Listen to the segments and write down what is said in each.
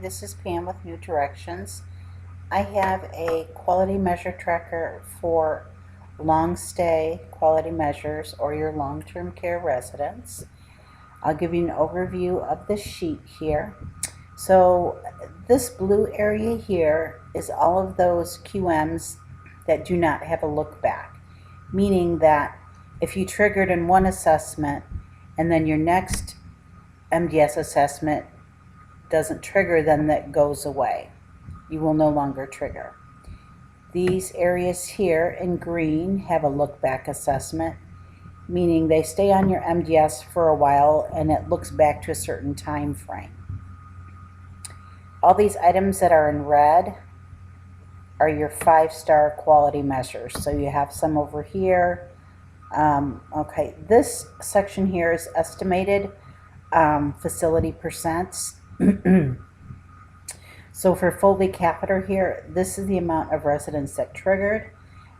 this is Pam with New Directions. I have a quality measure tracker for long stay quality measures or your long-term care residents. I'll give you an overview of the sheet here. So this blue area here is all of those QMs that do not have a look back, meaning that if you triggered in one assessment and then your next MDS assessment doesn't trigger, then that goes away. You will no longer trigger. These areas here in green have a look back assessment, meaning they stay on your MDS for a while and it looks back to a certain time frame. All these items that are in red are your 5-star quality measures. So you have some over here. Okay, this section here is estimated facility percents. So for Foley catheter here, this is the amount of residents that triggered.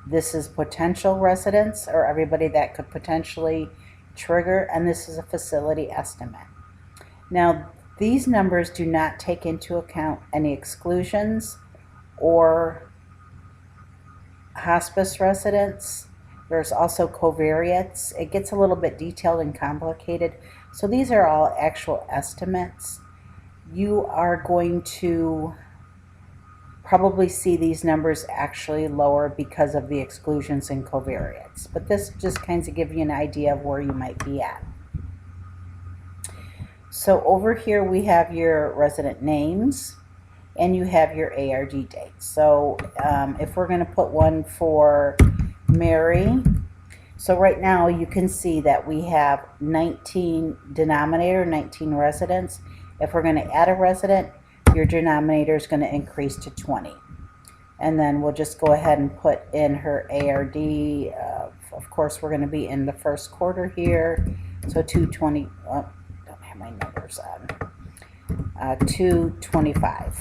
This is potential residents or everybody that could potentially trigger, and this is a facility estimate. Now, these numbers do not take into account any exclusions or hospice residents. There's also covariates. It gets a little bit detailed and complicated. So these are all actual estimates. You are going to probably see these numbers actually lower because of the exclusions and covariates. But this just kind of gives you an idea of where you might be at. So over here we have your resident names and you have your ARD dates. So if we're going to put one for Mary, so right now you can see that we have 19 denominator, 19 residents. If we're going to add a resident, your denominator is going to increase to 20. And then we'll just go ahead and put in her ARD. Of course, we're going to be in the first quarter here. So 220, oh, don't have my numbers on. 225.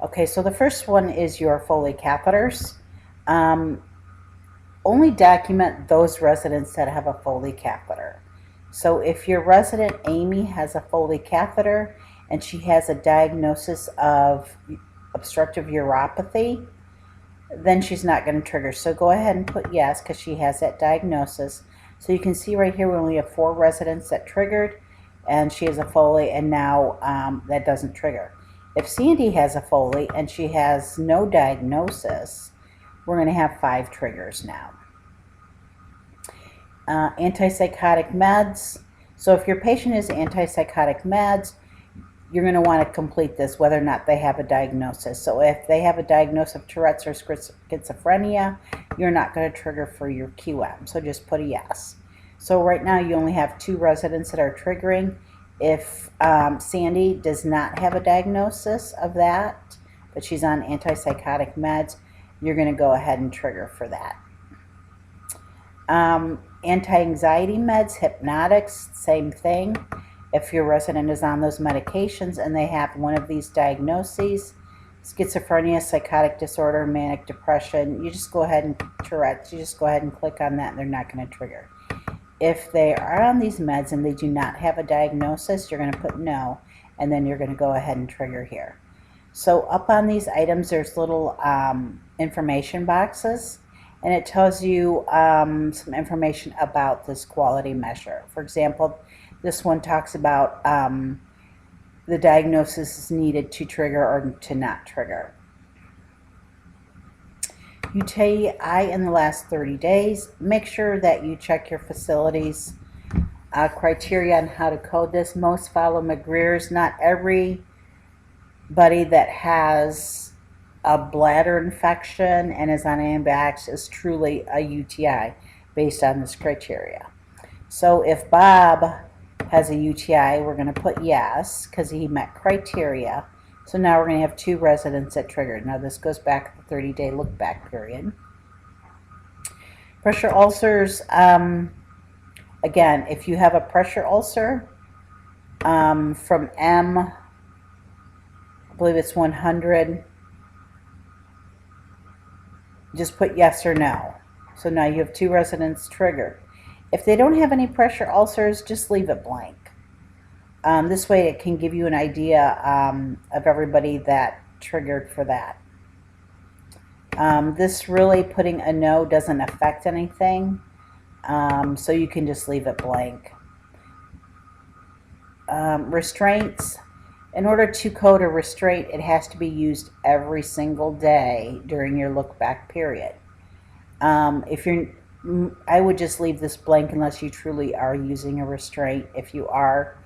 Okay, so the first one is your Foley catheters. Only document those residents that have a Foley catheter. So if your resident Amy has a Foley catheter and she has a diagnosis of obstructive uropathy, then she's not going to trigger. So go ahead and put yes because she has that diagnosis. So you can see right here we only have 4 residents that triggered and she has a Foley, and now that doesn't trigger. If Sandy has a Foley and she has no diagnosis, we're going to have 5 triggers now. Antipsychotic meds. So if your patient is antipsychotic meds, you're going to want to complete this whether or not they have a diagnosis. So if they have a diagnosis of Tourette's or schizophrenia, you're not going to trigger for your QM. So just put a yes. So right now you only have 2 residents that are triggering. If Sandy does not have a diagnosis of that, but she's on antipsychotic meds, you're going to go ahead and trigger for that. Anti-anxiety meds, hypnotics, same thing. If your resident is on those medications and they have one of these diagnoses, schizophrenia, psychotic disorder, manic depression, you just go ahead and Tourette's, you just go ahead and click on that and they're not going to trigger. If they are on these meds and they do not have a diagnosis, you're going to put no, and then you're going to go ahead and trigger here. So up on these items, there's little information boxes, and it tells you some information about this quality measure. For example, this one talks about the diagnosis is needed to trigger or to not trigger. UTI in the last 30 days. Make sure that you check your facilities criteria on how to code this. Most follow McGreer's. Not everybody that has a bladder infection and is on antibiotics is truly a UTI based on this criteria. So if Bob has a UTI, we're going to put yes because he met criteria. So now we're going to have 2 residents that triggered. Now this goes back to the 30-day look back period. Pressure ulcers, again, if you have a pressure ulcer from M, I believe it's 100, just put yes or no. So now you have 2 residents triggered. If they don't have any pressure ulcers, just leave it blank. This way it can give you an idea of everybody that triggered for that. This really, putting a no doesn't affect anything, so you can just leave it blank. Restraints. In order to code a restraint, it has to be used every single day during your look back period. I would just leave this blank unless you truly are using a restraint. If you are,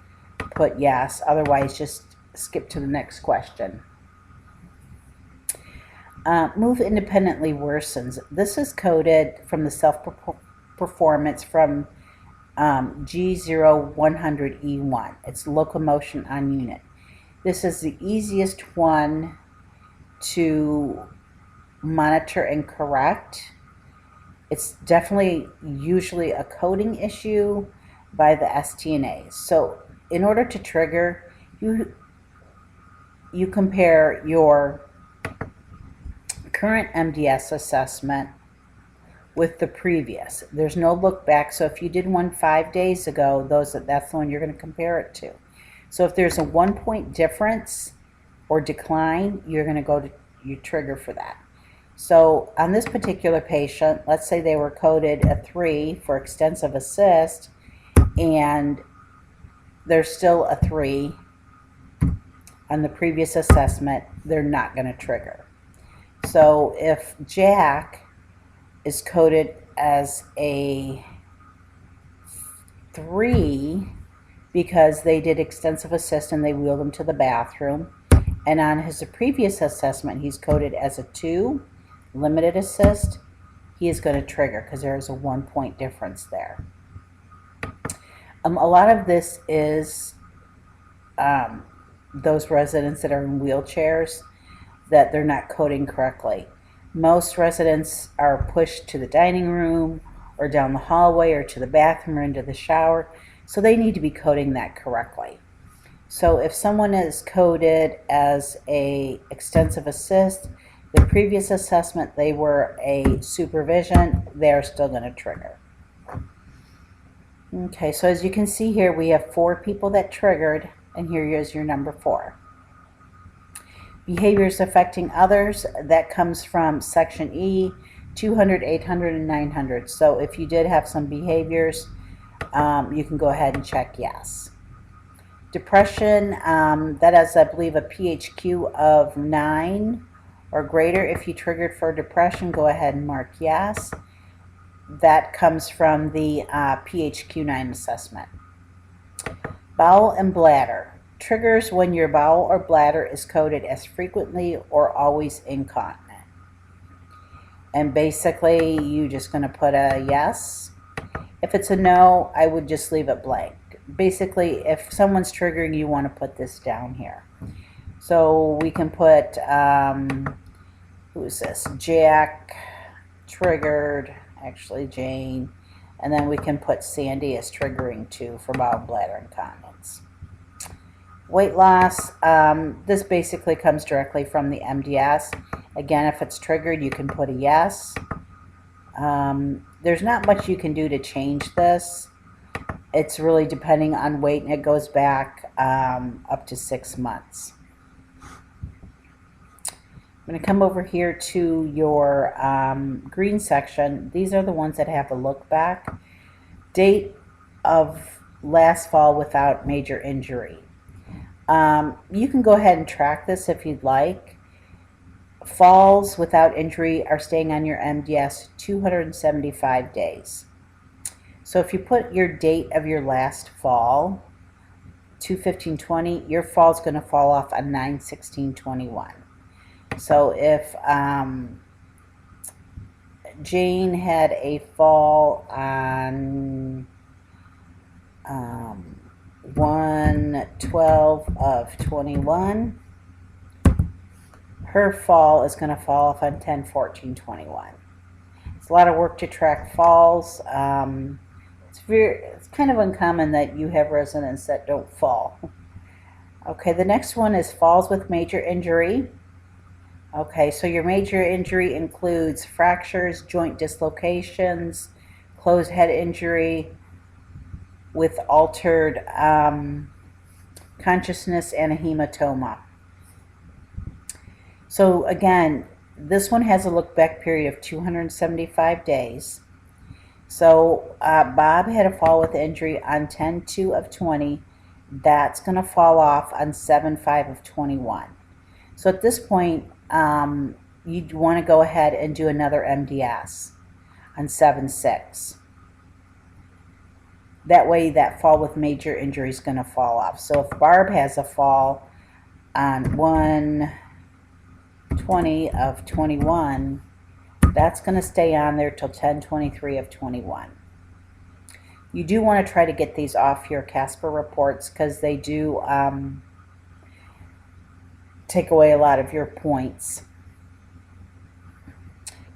put yes. Otherwise, just skip to the next question. Move independently worsens. This is coded from the self-performance from G0100E1. It's locomotion on unit. This is the easiest one to monitor and correct. It's definitely usually a coding issue by the STNA. So in order to trigger, you compare your current MDS assessment with the previous. There's no look back, so if you did one 5 days ago, that's the one you're going to compare it to. So if there's a 1 point difference or decline, you're going to go to your trigger for that. So on this particular patient, let's say they were coded a 3 for extensive assist, and there's still a 3 on the previous assessment, they're not going to trigger. So if Jack is coded as a 3 because they did extensive assist and they wheeled him to the bathroom, and on his previous assessment he's coded as a 2, limited assist, he is going to trigger because there is a 1 point difference there. A lot of this is those residents that are in wheelchairs that they're not coding correctly. Most residents are pushed to the dining room or down the hallway or to the bathroom or into the shower, so they need to be coding that correctly. So if someone is coded as a extensive assist, the previous assessment they were a supervision, they're still going to trigger. Okay, so as you can see here, we have 4 people that triggered, and here is your number 4. Behaviors affecting others, that comes from section E, 200, 800, and 900. So if you did have some behaviors, you can go ahead and check yes. Depression, that is, I believe, a PHQ of 9 or greater. If you triggered for depression, go ahead and mark yes. That comes from the PHQ 9 assessment. Bowel and bladder. Triggers when your bowel or bladder is coded as frequently or always incontinent. And basically, you're just going to put a yes. If it's a no, I would just leave it blank. Basically, if someone's triggering, you want to put this down here. So we can put, who's this? Jack triggered, actually Jane. And then we can put Sandy as triggering too for bowel bladder incontinence. Weight loss, this basically comes directly from the MDS. Again, if it's triggered, you can put a yes. There's not much you can do to change this. It's really depending on weight, and it goes back up to 6 months. I'm going to come over here to your green section. These are the ones that have a look back. Date of last fall without major injury. You can go ahead and track this if you'd like. Falls without injury are staying on your MDS 275 days. So if you put your date of your last fall, 2/15/20, your fall is going to fall off on 9/16/21. So if Jane had a fall on 1/12/21, her fall is going to fall off on 10/14/21. It's a lot of work to track falls. It's kind of uncommon that you have residents that don't fall. Okay, the next one is falls with major injury. Okay, so your major injury includes fractures, joint dislocations, closed head injury with altered consciousness, and a hematoma. So again, this one has a look back period of 275 days. So Bob had a fall with injury on 10/2 of 20. That's going to fall off on 7/5 of 21. So at this point, you'd want to go ahead and do another MDS on 7/6. That way that fall with major injury is going to fall off. So if Barb has a fall on 1/20 of 21, that's going to stay on there till 10/23 of 21. You do want to try to get these off your Casper reports because they do take away a lot of your points.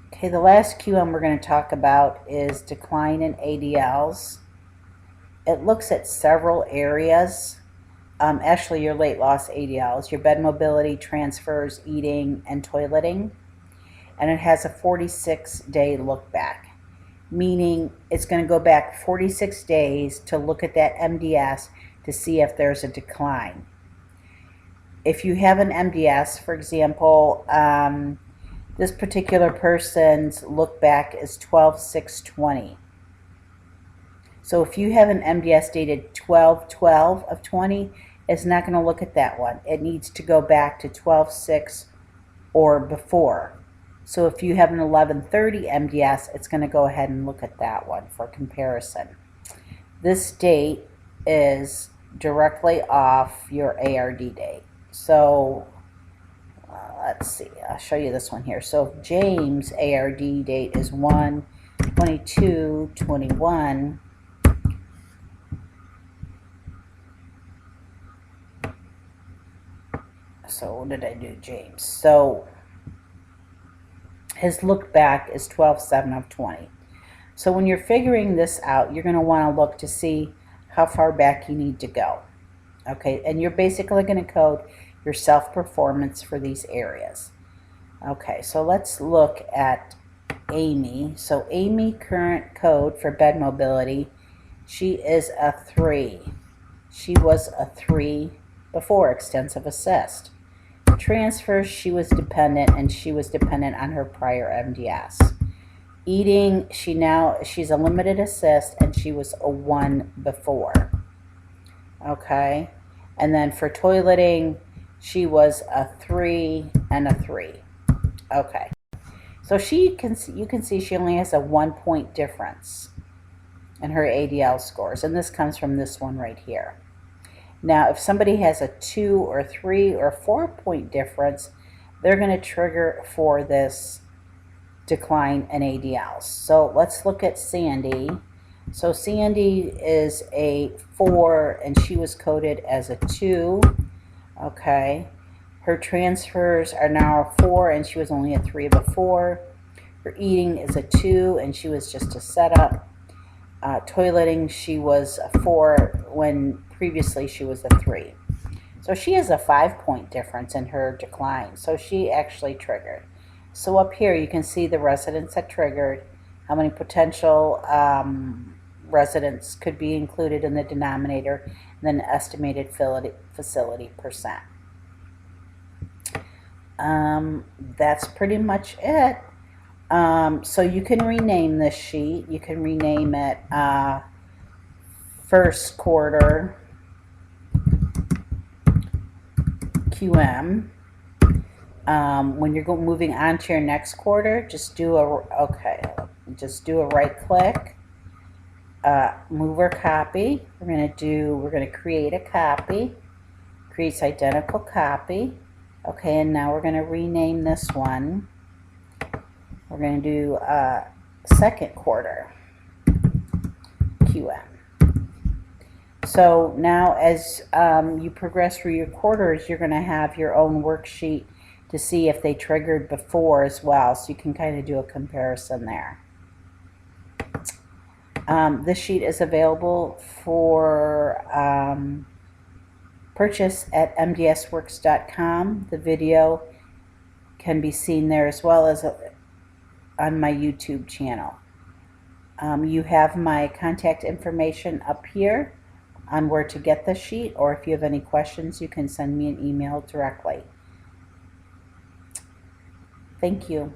Okay, the last QM we're going to talk about is decline in ADLs. It looks at several areas. Actually, your late loss ADLs, your bed mobility, transfers, eating, and toileting. And it has a 46-day look back, meaning it's going to go back 46 days to look at that MDS to see if there's a decline. If you have an MDS, for example, this particular person's look back is 12/6/20. So if you have an MDS dated 12/12 of 20, it's not going to look at that one. It needs to go back to 12/6 or before. So if you have an 11/30 MDS, it's going to go ahead and look at that one for comparison. This date is directly off your ARD date. So let's see, I'll show you this one here. So James' ARD date is 1/22/21. So what did I do, James? So his look back is 12/7 of 20. So when you're figuring this out, you're going to want to look to see how far back you need to go. Okay, and you're basically going to code your self-performance for these areas. Okay, so let's look at Amy. So Amy, current code for bed mobility, she is a 3. She was a 3 before extensive assist. Transfers, she was dependent, and she was dependent on her prior MDS. Eating, she's a limited assist, and she was a 1 before. Okay, and then for toileting, she was a 3 and a 3. Okay, so you can see she only has a 1-point difference in her ADL scores, and this comes from this one right here. Now, if somebody has a 2 or 3 or 4-point difference, they're going to trigger for this decline in ADLs. So let's look at Sandy. So Sandy is a 4, and she was coded as a 2. Okay. Her transfers are now a 4, and she was only a 3 before. Her eating is a 2, and she was just a setup. Toileting, she was a 4 when previously she was a 3. So she has a 5-point difference in her decline. So she actually triggered. So up here you can see the residents that triggered, how many potential residents could be included in the denominator, and then estimated facility percent. That's pretty much it. So you can rename this sheet. You can rename it first quarter QM. When you're moving on to your next quarter, just do a right click, move or copy. We're going to create a copy. Creates identical copy. Okay, and now we're going to rename this one. We're going to do second quarter QM. So now as you progress through your quarters, you're going to have your own worksheet to see if they triggered before as well, so you can kind of do a comparison there. This sheet is available for purchase at mdsworks.com. The video can be seen there as well as on my YouTube channel. You have my contact information up here. on where to get the sheet, or if you have any questions, you can send me an email directly. Thank you.